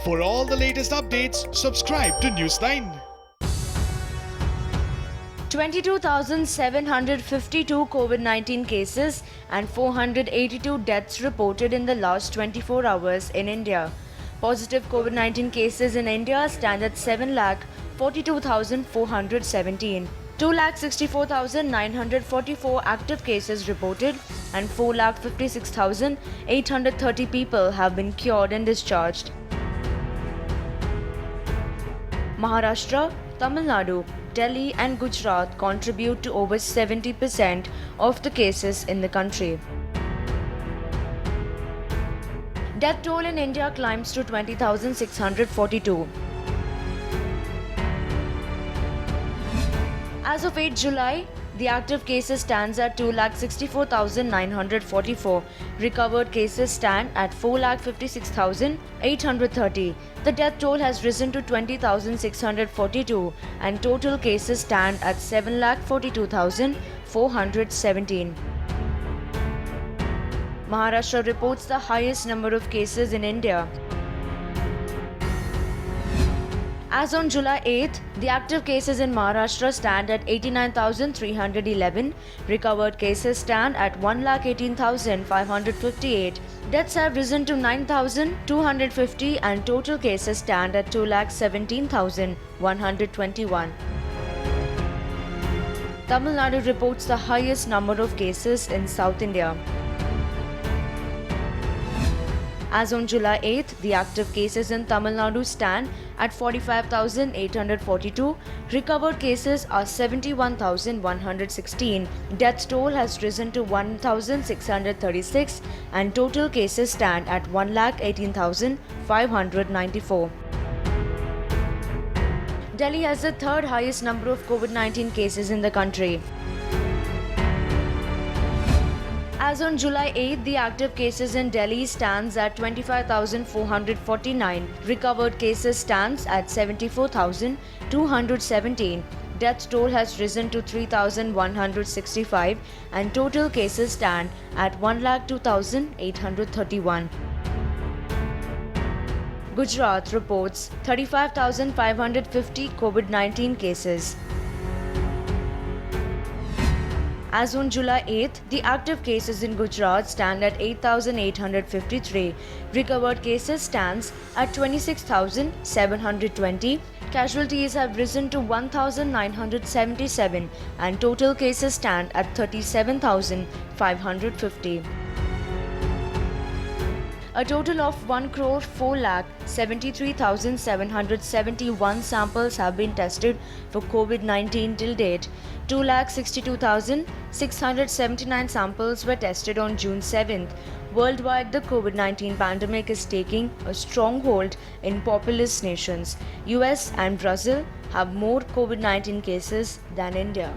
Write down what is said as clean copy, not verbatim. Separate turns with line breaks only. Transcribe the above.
For all the latest updates, subscribe to Newsline.
22,752 COVID-19 cases and 482 deaths reported in the last 24 hours in India. Positive COVID-19 cases in India stand at 7,42,417. 2,64,944 active cases reported and 4,56,830 people have been cured and discharged. Maharashtra, Tamil Nadu, Delhi and Gujarat contribute to over 70% of the cases in the country. Death toll in India climbs to 20,642. As of 8 July, the active cases stands at 2,64,944. Recovered cases stand at 4,56,830. The death toll has risen to 20,642 and total cases stand at 7,42,417. Maharashtra reports the highest number of cases in India. As on July 8th, the active cases in Maharashtra stand at 89,311. Recovered cases stand at 1,18,558. Deaths have risen to 9,250 and total cases stand at 2,17,121. Tamil Nadu reports the highest number of cases in South India. As on July 8th, the active cases in Tamil Nadu stand at 45,842. Recovered cases are 71,116. Death toll has risen to 1,636 and total cases stand at 1,18,594. Delhi has the third highest number of COVID-19 cases in the country. As on July 8, the active cases in Delhi stands at 25,449. Recovered cases stands at 74,217. Death toll has risen to 3,165 and total cases stand at 1,02,831. Gujarat reports 35,550 COVID-19 cases. As on July 8th, the active cases in Gujarat stand at 8,853. Recovered cases stands at 26,720. Casualties have risen to 1,977 and total cases stand at 37,550. A total of 1,04,73,771 samples have been tested for COVID-19 till date. 2,62,679 samples were tested on June 7th. Worldwide, the COVID-19 pandemic is taking a stronghold in populous nations. US and Brazil have more COVID-19 cases than India.